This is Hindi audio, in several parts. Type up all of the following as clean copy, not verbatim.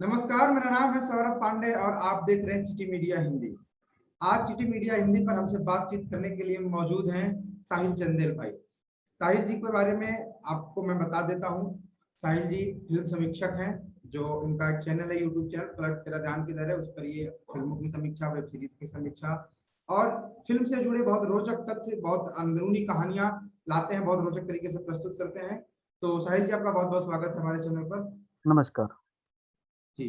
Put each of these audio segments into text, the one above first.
नमस्कार, मेरा नाम है सौरभ पांडे और आप देख रहे हैं चिटी मीडिया हिंदी। आज चिटी मीडिया हिंदी पर हमसे बातचीत करने के लिए मौजूद हैं साहिल चंदेल भाई। साहिल जी के बारे में आपको मैं बता देता हूं। साहिल जी फिल्म समीक्षक हैं, जो उनका एक चैनल है, यूट्यूब चैनल पलट तेरा ध्यान किधर है। उस पर ये फिल्मों की समीक्षा, वेब सीरीज की समीक्षा और फिल्म से जुड़े बहुत रोचक तथ्य, बहुत अंदरूनी कहानियां लाते हैं, बहुत रोचक तरीके से प्रस्तुत करते हैं। तो साहिल जी, आपका बहुत बहुत स्वागत है हमारे चैनल पर। नमस्कार। जी,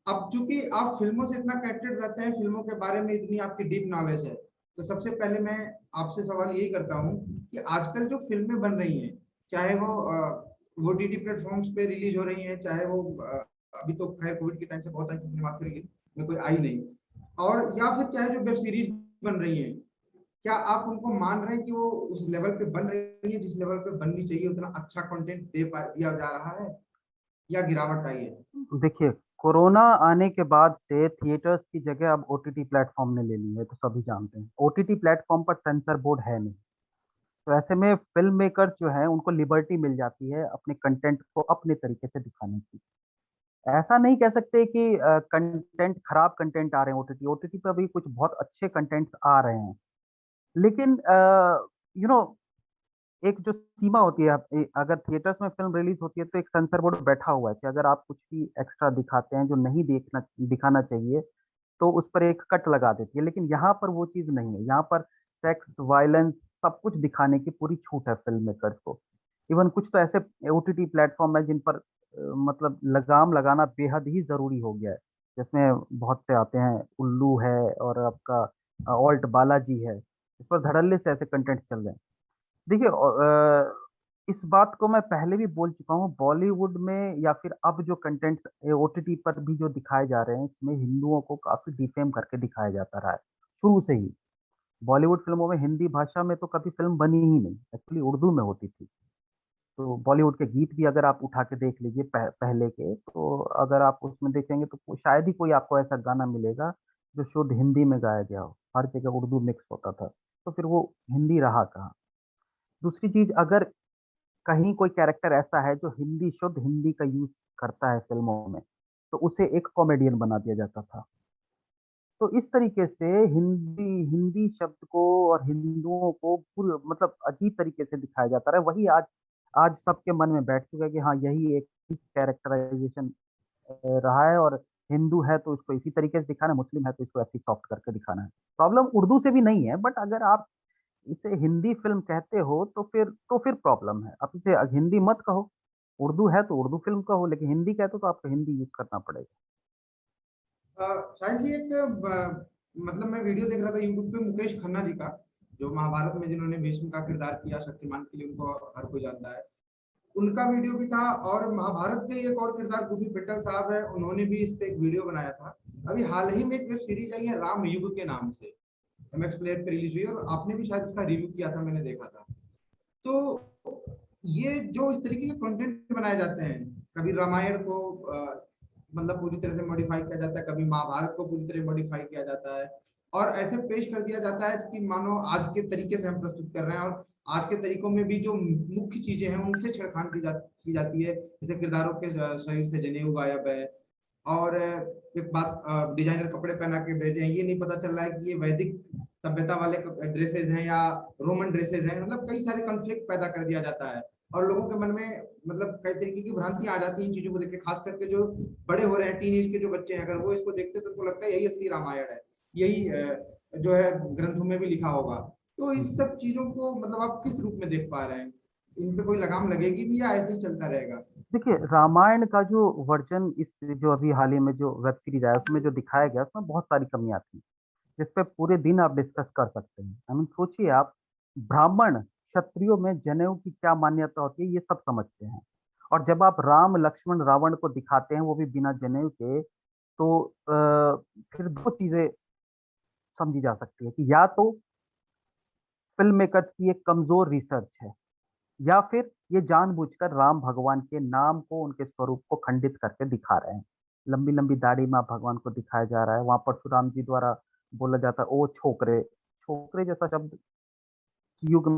अब चूंकि आप फिल्मों से इतना कनेक्टेड रहते हैं, फिल्मों के बारे में इतनी आपकी डीप नॉलेज है, तो सबसे पहले मैं आपसे सवाल यही करता हूँ कि आजकल जो फिल्में बन रही हैं, चाहे वो ओटीटी प्लेटफॉर्म्स पे रिलीज हो रही हैं, चाहे वो अभी तो खैर कोविड के टाइम से बहुत सारी सिनेमा रिलीज में कोई आई नहीं, और या फिर चाहे जो वेब सीरीज बन रही हैं, क्या आप उनको मान रहे हैं कि वो उस लेवल पे बन रही है जिस लेवल पे बननी चाहिए, उतना अच्छा कंटेंट दिया जा रहा है, या गिरावट आई है? देखिए, कोरोना आने के बाद से थिएटर्स की जगह अब ओटीटी प्लेटफॉर्म ने ले ली है, तो सभी जानते हैं ओटीटी प्लेटफॉर्म पर सेंसर बोर्ड है नहीं। तो ऐसे में फिल्म मेकर्स जो हैं उनको लिबर्टी मिल जाती है अपने कंटेंट को अपने तरीके से दिखाने की। ऐसा नहीं कह सकते कि कंटेंट खराब कंटेंट आ रहे हैं। ओटीटी ओटीटी पर भी कुछ बहुत अच्छे कंटेंट्स आ रहे हैं, लेकिन यू नो एक जो सीमा होती है, अगर थिएटर्स में फिल्म रिलीज होती है तो एक सेंसर बोर्ड बैठा हुआ है कि अगर आप कुछ भी एक्स्ट्रा दिखाते हैं जो नहीं देखना दिखाना चाहिए, तो उस पर एक कट लगा देती है। लेकिन यहाँ पर वो चीज़ नहीं है। यहाँ पर सेक्स, वायलेंस, सब कुछ दिखाने की पूरी छूट है फिल्म मेकर्स को। इवन कुछ तो ऐसे ओटीटी प्लेटफॉर्म है जिन पर मतलब लगाम लगाना बेहद ही जरूरी हो गया है, जिसमें बहुत से आते हैं। उल्लू है और आपका ऑल्ट बालाजी है। इस पर धड़ल्ले से ऐसे कंटेंट चल रहे हैं। देखिए, इस बात को मैं पहले भी बोल चुका हूँ। बॉलीवुड में या फिर अब जो कंटेंट्स ओटीटी पर भी जो दिखाए जा रहे हैं, इसमें हिंदुओं को काफी डिफेम करके दिखाया जाता रहा है शुरू से ही। बॉलीवुड फिल्मों में हिंदी भाषा में तो कभी फिल्म बनी ही नहीं, एक्चुअली उर्दू में होती थी। तो बॉलीवुड के गीत भी अगर आप उठा के देख लीजिए पहले के, तो अगर आप उसमें देखेंगे तो शायद ही कोई आपको ऐसा गाना मिलेगा जो शुद्ध हिंदी में गाया गया हो। हर जगह उर्दू मिक्स होता था, तो फिर वो हिंदी रहा कहाँ। दूसरी चीज, अगर कहीं कोई कैरेक्टर ऐसा है जो हिंदी, शुद्ध हिंदी का यूज करता है फिल्मों में, तो उसे एक कॉमेडियन बना दिया जाता था। तो इस तरीके से हिंदी हिंदी शब्द को और हिंदुओं को पूरे मतलब अजीब तरीके से दिखाया जाता रहा है। वही आज आज सबके मन में बैठ चुका है कि हाँ, यही एक कैरेक्टराइजेशन रहा है। और हिंदू है तो इसको इसी तरीके से दिखाना है, मुस्लिम है तो इसको ऐसे सॉफ्ट करके दिखाना है। प्रॉब्लम उर्दू से भी नहीं है, बट अगर आप इसे हिंदी फिल्म कहते हो तो फिर प्रॉब्लम है। आप इसे हिंदी मत कहो। उर्दू है तो उर्दू फिल्म कहो, लेकिन हिंदी कहते हो तो आपको हिंदी यूज करना पड़ेगा। शायद ये एक मतलब मैं वीडियो देख रहा था यूट्यूब पे मुकेश खन्ना जी का, जो महाभारत में जिन्होंने भीष्म का किरदार किया, शक्तिमान के लिए उनको हर कोई जानता है। उनका वीडियो भी था, और महाभारत के एक और किरदार गुफी पिट्टल साहब है, उन्होंने भी इस पे एक वीडियो बनाया था। अभी हाल ही में एक वेब सीरीज आई है राम युग के नाम से, एमएक्स प्लेयर पे रिलीज हुई, और आपने भी शायद इसका रिव्यू किया था, मैंने देखा था। तो ये जो इस तरीके के कंटेंट बनाए जाते हैं, कभी रामायण को मतलब पूरी तरह से मॉडिफाई किया जाता है, कभी महाभारत को पूरी तरह मॉडिफाई किया जाता है, और ऐसे पेश कर दिया जाता है कि मानो आज के तरीके से हम प्रस्तुत कर रहे हैं, और आज के तरीकों में भी जो मुख्य चीजें हैं उनसे छेड़खानी की जाती है। जैसे किरदारों के शरीर से जनेऊ गायब है, और एक बात, डिजाइनर कपड़े पहना के भेजे हैं, ये नहीं पता चल रहा है कि ये वैदिक सभ्यता वाले ड्रेसेस हैं या रोमन ड्रेसेस हैं। मतलब कई सारे कॉन्फ्लिक्ट पैदा कर दिया जाता है, और लोगों के मन में मतलब कई तरीके की भ्रांति आ जाती है इन चीजों को देख के। खास करके जो बड़े हो रहे हैं, टीनेज के जो बच्चे हैं, अगर वो इसको देखते हैं तो उनको लगता है यही असली रामायण है, यही जो है ग्रंथों में भी लिखा होगा। तो इस सब चीजों को मतलब आप किस रूप में देख पा रहे हैं? इन पे कोई लगाम लगेगी भी या ऐसे ही चलता रहेगा? देखिए, रामायण का जो वर्जन, इस जो अभी हाल ही में जो वेब सीरीज आया उसमें जो दिखाया गया, उसमें बहुत सारी कमियां थी जिस पे पूरे दिन आप डिस्कस कर सकते हैं। आई मीन, सोचिए आप, ब्राह्मण क्षत्रियों में जनेऊ की क्या मान्यता होती है ये सब समझते हैं। और जब आप राम, लक्ष्मण, रावण को दिखाते हैं वो भी बिना जनेऊ के, तो फिर दो चीजें समझी जा सकती है कि या तो फिल्म मेकर्स की एक कमजोर रिसर्च है, या फिर ये जानबूझकर राम भगवान के नाम को, उनके स्वरूप को खंडित करके दिखा रहे हैं। लंबी लंबी दाढ़ी में आप भगवान को दिखाया जा रहा है। वहां परशुराम जी द्वारा बोला जाता है ओ छोकरे। छोकरे जैसा शब्द युग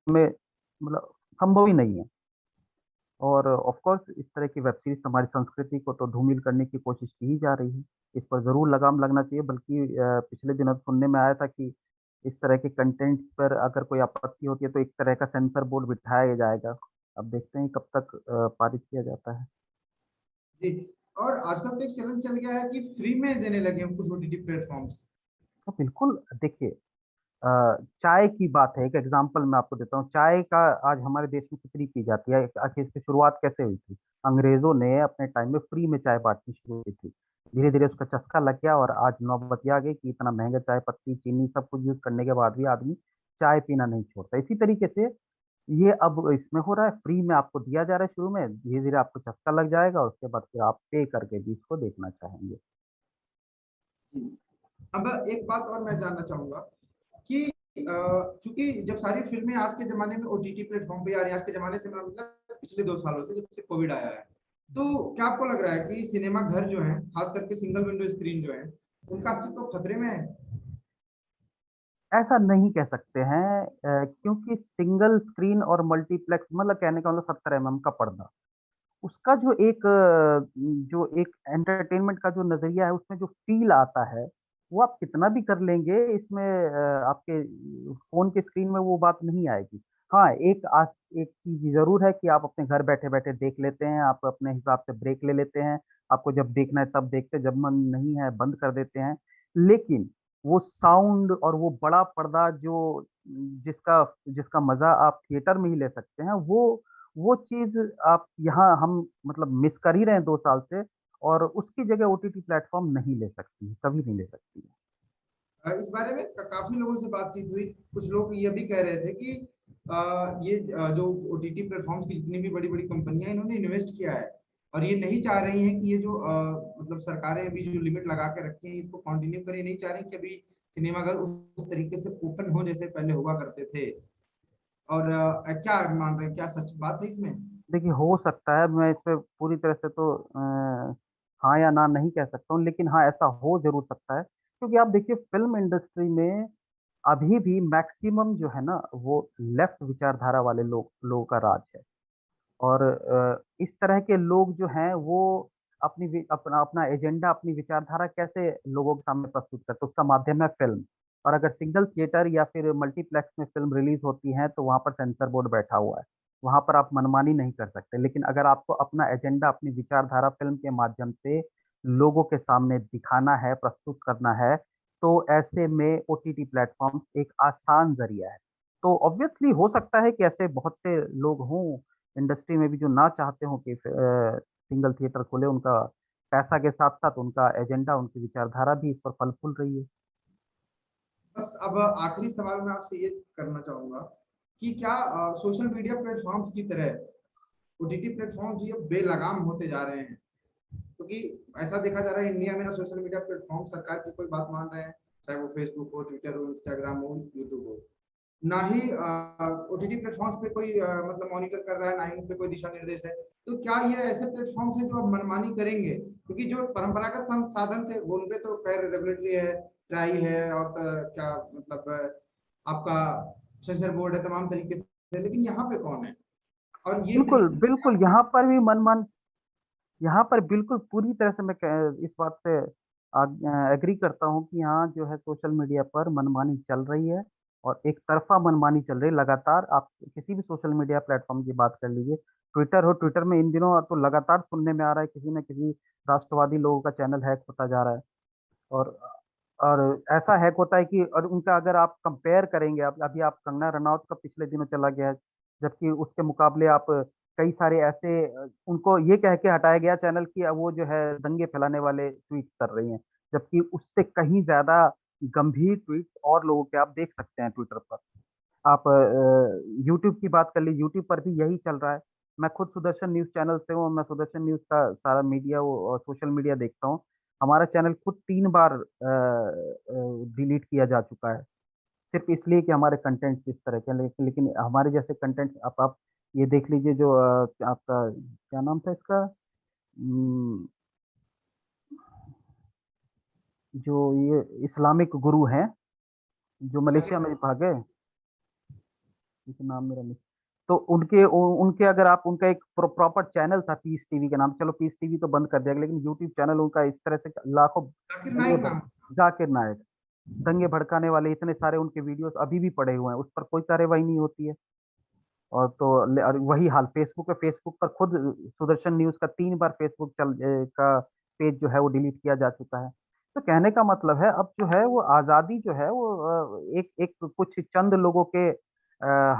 में मतलब संभव ही नहीं है। और ऑफ कोर्स इस तरह की वेब सीरीज हमारी संस्कृति को तो धूमिल करने की कोशिश की ही जा रही है। इस पर ज़रूर लगाम लगना चाहिए, बल्कि पिछले दिनों सुनने में आया था कि इस तरह के कंटेंट्स पर अगर कोई आपत्ति होती है तो एक तरह का सेंसर बोर्ड बिठाया जाएगा। अब देखते हैं कब तक पारित किया जाता है। जी। और आजकल तो एक चलन चल गया है कि फ्री में देने लगे हैं कुछ ओटीटी प्लेटफॉर्म्स। तो बिल्कुल देखिए, चाय की बात है, एक एग्जांपल मैं आपको देता हूँ। चाय का आज हमारे देश में कितनी पी जाती है, आखिर इसकी शुरुआत कैसे हुई थी? अंग्रेजों ने अपने टाइम में फ्री में चाय बांटनी शुरू की थी। धीरे धीरे उसका चस्का लग गया और आज नौबत ये आ गई कि इतना महंगा चाय पत्ती चीनी सब कुछ यूज करने के बाद भी आदमी चाय पीना नहीं छोड़ता। इसी तरीके से ये अब इसमें हो रहा है, फ्री में आपको दिया जा रहा है शुरू में, धीरे धीरे आपको चस्का लग जाएगा और उसके बाद फिर आप पे करके भी इसको देखना चाहेंगे। जी। अब एक बात और मैं जानना चाहूंगा कि चूंकि जब सारी फिल्में आज के जमाने में ओटीटी प्लेटफॉर्म पे आ रही है, आज के जमाने से मतलब पिछले 2 सालों से, जब से कोविड आया है, तो क्या आपको लग रहा है कि सिनेमा घर जो है, खास करके सिंगल विंडो स्क्रीन जो है, उनका अस्तित्व खतरे में है? ऐसा नहीं कह सकते हैं, क्योंकि सिंगल स्क्रीन और मल्टीप्लेक्स मतलब कहने का मतलब 70 mm का पर्दा, उसका जो एक एंटरटेनमेंट का जो नजरिया है, उसमें जो फील आता है वो आप कितना भी कर लेंगे इसमें, आपके फोन के स्क्रीन में वो बात नहीं आएगी। हाँ, एक चीज जरूर है कि आप अपने घर बैठे बैठे देख लेते हैं, आप अपने हिसाब से ब्रेक ले लेते हैं, आपको जब देखना है तब देखते हैं, जब मन नहीं है बंद कर देते हैं। लेकिन वो साउंड और वो बड़ा पर्दा जो जिसका जिसका मजा आप थिएटर में ही ले सकते हैं, वो चीज आप यहाँ हम मतलब मिस कर ही रहे हैं 2 साल से। और उसकी जगह ओटीटी प्लेटफॉर्म नहीं ले सकती है, कभी नहीं ले सकती है। इस बारे में काफी लोगों से बातचीत हुई। कुछ लोग ये भी कह रहे थे कि ये जो ओटीटी प्लेटफॉर्म्स की जितनी भी बड़ी बड़ी कंपनियां, इन्होंने इन्वेस्ट किया है और ये नहीं चाह रही हैं कि ये जो मतलब सरकारें अभी जो लिमिट लगा के रखी हैं इसको कंटिन्यू करें, नहीं चाह रही कि अभी सिनेमाघर उस तरीके से ओपन हो जैसे पहले हुआ करते थे। और क्या मान रहे हैं, क्या सच बात है इसमें? देखिए, हो सकता है, मैं इस पे पूरी तरह से तो हाँ या ना नहीं कह सकता हूँ, लेकिन हाँ ऐसा हो जरूर सकता है, क्योंकि आप देखिए फिल्म इंडस्ट्री में अभी भी मैक्सिमम जो है ना वो लेफ्ट विचारधारा वाले लोगों का राज है। और इस तरह के लोग जो हैं वो अपना अपना एजेंडा, अपनी विचारधारा कैसे लोगों के सामने प्रस्तुत करते हैं, उसका माध्यम है फिल्म। और अगर सिंगल थिएटर या फिर मल्टीप्लेक्स में फिल्म रिलीज होती है तो वहां पर सेंसर बोर्ड बैठा हुआ है, वहां पर आप मनमानी नहीं कर सकते। लेकिन अगर आपको अपना एजेंडा, अपनी विचारधारा फिल्म के माध्यम से लोगों के सामने दिखाना है, प्रस्तुत करना है, तो ऐसे में ओटीटी प्लेटफॉर्म एक आसान जरिया है। तो ऑब्वियसली हो सकता है कि ऐसे बहुत से लोग हों इंडस्ट्री में भी जो ना चाहते हो कि सिंगल थिएटर खोले, उनका पैसा के साथ साथ उनका एजेंडा, उनकी विचारधारा भी इस पर फल फूल रही है। बस अब आखिरी सवाल मैं आपसे ये करना चाहूंगा कि क्या सोशल मीडिया प्लेटफॉर्म्स की तरह ओटीटी प्लेटफॉर्म्स ये बेलगाम होते जा रहे हैं? क्योंकि ऐसा देखा जा रहा है इंडिया में ना सोशल मीडिया प्लेटफॉर्म सरकार की कोई बात मान रहे हैं, चाहे वो फेसबुक हो, ट्विटर हो, इंस्टाग्राम हो, यूट्यूब हो, ना ही ओटीटी प्लेटफॉर्म्स पे कोई मतलब मॉनिटर कर रहा है, ना ही उन पे कोई दिशा निर्देश है। तो क्या ये ऐसे प्लेटफॉर्म्स हैं जो अब मनमानी करेंगे? क्योंकि जो परंपरागत साधन थे वो उनपे तो खैर रेगुलेटरी है, ट्राई है, और क्या मतलब आपका सेंसर बोर्ड है तमाम तरीके से, लेकिन यहाँ पे कौन है? और ये बिल्कुल तरीका बिल्कुल, यहाँ पर भी मनमान, यहाँ पर बिल्कुल पूरी तरह से इस बात से एग्री करता हूँ कि यहाँ जो है सोशल मीडिया पर मनमानी चल रही है, और एक तरफा मनमानी चल रही है लगातार। आप किसी भी सोशल मीडिया प्लेटफॉर्म की बात कर लीजिए, ट्विटर हो, ट्विटर में इन दिनों तो लगातार सुनने में आ रहा है किसी न किसी राष्ट्रवादी लोगों का चैनल हैक होता जा रहा है। और और ऐसा हैक होता है कि और उनका अगर आप कंपेयर करेंगे, आप अभी आप कंगना रनौत का पिछले दिनों चला गया है, जबकि उसके मुकाबले आप कई सारे ऐसे उनको ये कह के हटाया गया चैनल कि वो जो है दंगे फैलाने वाले ट्वीट कर रही हैं, जबकि उससे कहीं ज्यादा गंभीर ट्वीट और लोगों के आप देख सकते हैं ट्विटर पर। आप यूट्यूब की बात कर लीजिए, यूट्यूब पर भी यही चल रहा है। मैं खुद सुदर्शन न्यूज चैनल से हूँ, मैं सुदर्शन न्यूज का सारा मीडिया और सोशल मीडिया देखता हूँ। हमारा चैनल खुद 3 बार डिलीट किया जा चुका है, सिर्फ इसलिए कि हमारे कंटेंट इस तरह के हैं। लेकिन हमारे जैसे कंटेंट आप ये देख लीजिए, जो आपका क्या नाम था इसका, हम्म, जो ये इस्लामिक गुरु हैं जो है। मलेशिया में भागे, इनका नाम मेरा नहीं, तो उनके अगर आप उनका एक प्रॉपर चैनल था पीस टीवी के नाम, चलो पीस टीवी तो बंद कर दिया गया, लेकिन यूट्यूब चैनल उनका इस तरह से लाखों जाकिर दंगे नाइक नाम। जाकिर नायक, दंगे भड़काने वाले इतने सारे उनके वीडियोस अभी भी पड़े हुए हैं, उस पर कोई कार्रवाई नहीं होती है। और तो और वही हाल फेसबुक पर खुद सुदर्शन न्यूज का 3 बार फेसबुक का पेज जो है वो डिलीट किया जा चुका है। तो कहने का मतलब है अब जो है वो आजादी जो है वो एक एक कुछ चंद लोगों के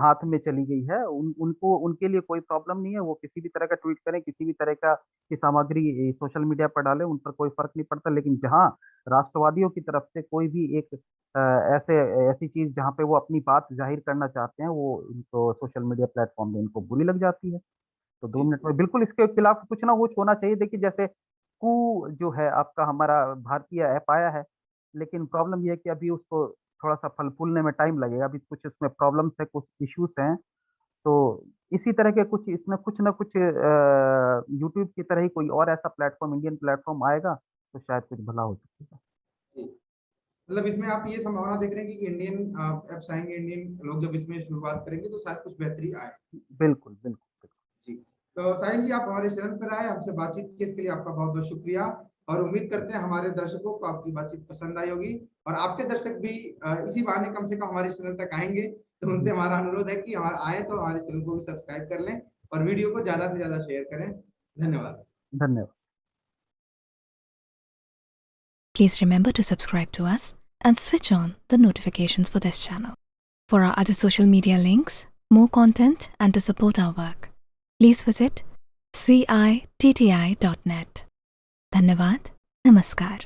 हाथ में चली गई है। उनको उनके लिए कोई प्रॉब्लम नहीं है, वो किसी भी तरह का ट्वीट करें, किसी भी तरह का की सामग्री सोशल मीडिया पर डालें, उन पर कोई फर्क नहीं पड़ता। लेकिन जहां राष्ट्रवादियों की तरफ से कोई भी एक अ, ऐसे ऐसी चीज जहाँ पे वो अपनी बात जाहिर करना चाहते हैं, वो इनको सोशल मीडिया प्लेटफॉर्म में इनको बुरी लग जाती है। तो दो जी मिनट में बिल्कुल इसके खिलाफ कुछ ना कुछ होना चाहिए। देखिए जैसे जो है आपका हमारा भारतीय ऐप आया है, लेकिन प्रॉब्लम ये है कि अभी उसको थोड़ा सा फल फूलने में टाइम लगेगा, अभी कुछ उसमें प्रॉब्लम्स है, कुछ इश्यूज हैं। तो इसी तरह के कुछ इसमें कुछ ना कुछ यूट्यूब की तरह ही कोई और ऐसा प्लेटफॉर्म, इंडियन प्लेटफॉर्म आएगा तो शायद कुछ भला हो सकेगा। जी। मतलब इसमें आप ये संभावना देख रहे हैं कि इंडियन एप्स आएंगे, इंडियन लोग जब इसमें शुरुआत करेंगे तो शायद कुछ बेहतरी आए। बिल्कुल बिल्कुल। जी। तो साहिल जी, आप हमारे चैनल पर आए, हमसे बातचीत की, इसके लिए आपका बहुत बहुत शुक्रिया। और उम्मीद करते हैं हमारे दर्शकों को आपकी बातचीत पसंद आई होगी, और आपके दर्शक भी इसी बहाने कम से कम हमारे चैनल तक आएंगे। तो उनसे हमारा अनुरोध है कि हमारे आए तो हमारे चैनल को भी सब्सक्राइब कर लें और वीडियो को ज्यादा से ज्यादा शेयर करें। धन्यवाद। धन्यवाद। Please remember to subscribe to us and switch on the notifications for this channel. For our other social media links, more content, and to support our work, please visit citti.net. Dhanyavad. Namaskar.